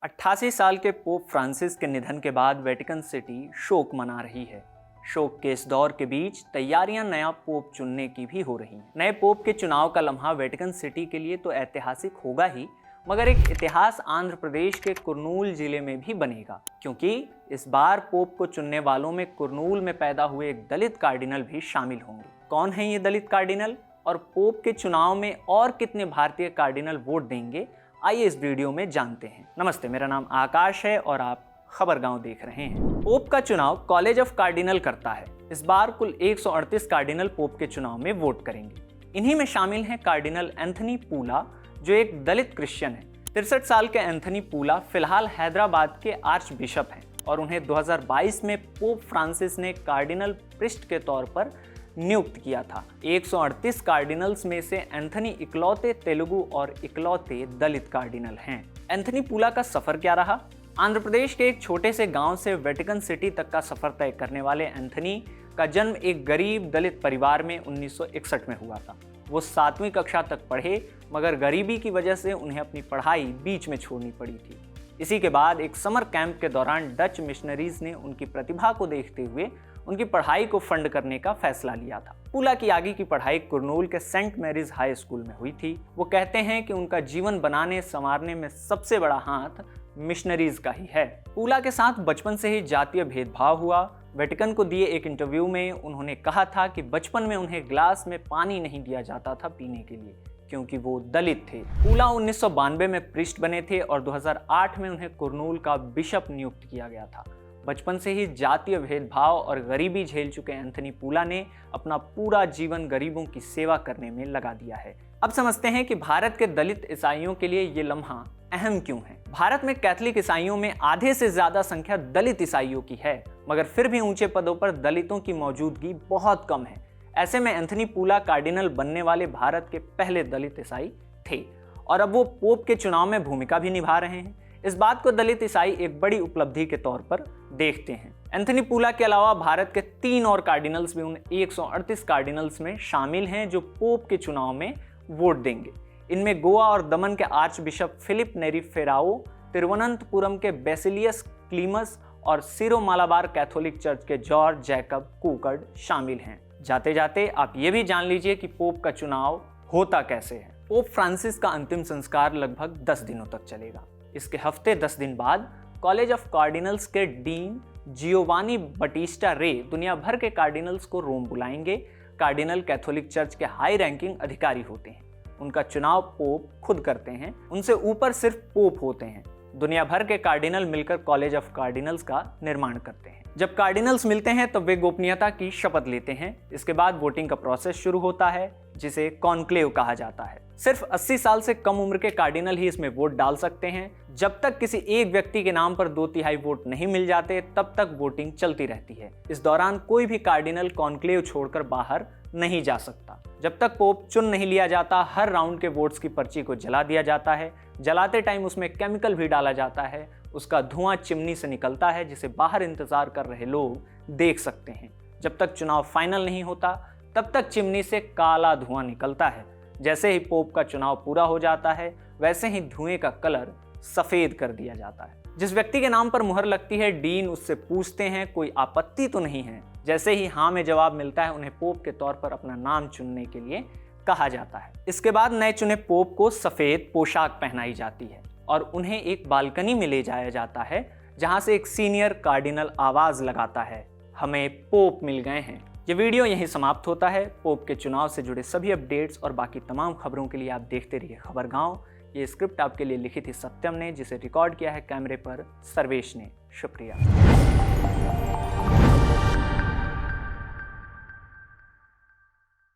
88 साल के pope Francis के निधन के बाद वेटिकन सिटी शोक मना रही है। शोक के इस दौर के बीच तैयारियां नया पोप चुनने की भी हो रही हैं। नए पोप के चुनाव का लम्हा वेटिकन सिटी के लिए तो ऐतिहासिक होगा ही, मगर एक इतिहास आंध्र प्रदेश के कुर्नूल जिले में भी बनेगा, क्योंकि इस बार पोप को चुनने वालों में कुर्नूल में पैदा हुए एक दलित कार्डिनल भी शामिल होंगे। कौन है ये दलित कार्डिनल और पोप के चुनाव में और कितने भारतीय कार्डिनल वोट देंगे, आइए इस वीडियो में जानते हैं। नमस्ते, मेरा नाम आकाश है और आप खबरगांव देख रहे हैं। पोप का चुनाव कॉलेज ऑफ कार्डिनल करता है। इस बार कुल 138 कार्डिनल पोप के चुनाव में वोट करेंगे। इन्हीं में शामिल हैं कार्डिनल एंथनी पूला, जो एक दलित क्रिश्चियन है। 63 साल के एंथनी पूला फिलहाल हैदराबाद के आर्च बिशप हैं और उन्हें 2022 में पोप फ्रांसिस ने कार्डिनल प्रिस्ट के तौर पर नियुक्त किया था। 138 कार्डिनल्स में से एंथनी इकलौते तेलुगु और इकलौते दलित कार्डिनल हैं। एंथनी पूला का सफर क्या रहा? आंध्र प्रदेश के एक छोटे से गांव से वेटिकन सिटी तक का सफर तय करने वाले एंथनी का जन्म एक गरीब दलित परिवार में 1961 में हुआ था। वो 7वीं कक्षा तक पढ़े, मगर गरीबी की वजह से उन्हें अपनी पढ़ाई बीच में छोड़नी पड़ी थी। इसी के बाद एक समर कैंप के दौरान डच मिशनरीज ने उनकी प्रतिभा को देखते हुए उनकी पढ़ाई को फंड करने का फैसला लिया था। पूला की आगे की पढ़ाई कुर्नूल के सेंट मैरीज हाई स्कूल में हुई थी। वो कहते हैं कि उनका जीवन बनाने संवारने में सबसे बड़ा हाथ मिशनरीज का ही है। पूला के साथ बचपन से ही जातीय भेदभाव हुआ। वेटिकन को दिए एक इंटरव्यू में उन्होंने कहा था कि बचपन में उन्हें ग्लास में पानी नहीं दिया जाता था पीने के लिए, क्योंकि वो दलित थे। पूला 1992 में प्रीस्ट बने थे और 2008 में उन्हें कुर्नूल का बिशप नियुक्त किया गया था। बचपन से ही जातीय भेदभाव और गरीबी झेल चुके एंथनी पूला ने अपना पूरा जीवन गरीबों की सेवा करने में लगा दिया है। अब समझते हैं कि भारत के दलित ईसाइयों के लिए ये लम्हा अहम क्यों है। भारत में कैथोलिक ईसाइयों में आधे से ज्यादा संख्या दलित ईसाइयों की है, मगर फिर भी ऊंचे पदों पर दलितों की मौजूदगी बहुत कम है। ऐसे में एंथनी पूला कार्डिनल बनने वाले भारत के पहले दलित ईसाई थे और अब वो पोप के चुनाव में भूमिका भी निभा रहे हैं। इस बात को दलित ईसाई एक बड़ी उपलब्धि के तौर पर देखते हैं। एंथनी पूला के अलावा भारत के 3 और कार्डिनल्स भी उन 138 कार्डिनल्स में शामिल हैं जो पोप के चुनाव में वोट देंगे। इनमें गोवा और दमन के आर्च बिशप फिलिप नेरी फेराओ, तिरुवनंतपुरम के बेसिलियस क्लीमस और सीरो मालाबार कैथोलिक चर्च के जॉर्ज जैकब कुकर्ड शामिल हैं। जाते जाते आप ये भी जान लीजिए कि पोप का चुनाव होता कैसे है। पोप फ्रांसिस का अंतिम संस्कार लगभग 10 दिनों तक चलेगा। इसके हफ्ते 10 दिन बाद कॉलेज ऑफ कार्डिनल्स के डीन जियोवानी बटिस्टा रे दुनिया भर के कार्डिनल्स को रोम बुलाएंगे। कार्डिनल कैथोलिक चर्च के हाई रैंकिंग अधिकारी होते हैं। उनका चुनाव पोप खुद करते हैं। उनसे ऊपर सिर्फ पोप होते हैं। दुनिया भर के कार्डिनल मिलकर कॉलेज ऑफ कार्डिनल्स का निर्माण करते हैं। जब कार्डिनल्स मिलते हैं तब वे गोपनीयता की शपथ लेते हैं। इसके बाद वोटिंग का प्रोसेस शुरू होता है, जिसे कॉन्क्लेव कहा जाता है। सिर्फ 80 साल से कम उम्र के कार्डिनल ही इसमें वोट डाल सकते हैं। जब तक किसी एक व्यक्ति के नाम पर 2/3 वोट नहीं मिल जाते, तब तक वोटिंग चलती रहती है। इस दौरान कोई भी कार्डिनल कॉन्क्लेव छोड़कर बाहर नहीं जा सकता। जब तक पोप चुन नहीं लिया जाता, हर राउंड के वोट्स की पर्ची को जला दिया जाता है। जलाते टाइम उसमें केमिकल भी डाला जाता है। उसका धुआं चिमनी से निकलता है, जिसे बाहर इंतजार कर रहे लोग देख सकते हैं। जब तक चुनाव फाइनल नहीं होता, तब तक चिमनी से काला धुआं निकलता है। जैसे ही पोप का चुनाव पूरा हो जाता है, वैसे ही धुएं का कलर सफेद कर दिया जाता है। जिस व्यक्ति के नाम पर मुहर लगती है, डीन उससे पूछते हैं कोई आपत्ति तो नहीं है। जैसे ही हाँ में जवाब मिलता है, उन्हें पोप के तौर पर अपना नाम चुनने के लिए कहा जाता है। इसके बाद नए चुने पोप को सफेद पोशाक पहनाई जाती है और उन्हें एक बालकनी में ले जाया जाता है, जहां से एक सीनियर कार्डिनल आवाज लगाता है, हमें पोप मिल गए हैं। ये वीडियो यहीं समाप्त होता है। पोप के चुनाव से जुड़े सभी अपडेट्स और बाकी तमाम खबरों के लिए आप देखते रहिए खबरगांव। ये स्क्रिप्ट आपके लिए लिखी थी सत्यम ने, जिसे रिकॉर्ड किया है कैमरे पर सर्वेश ने। शुक्रिया।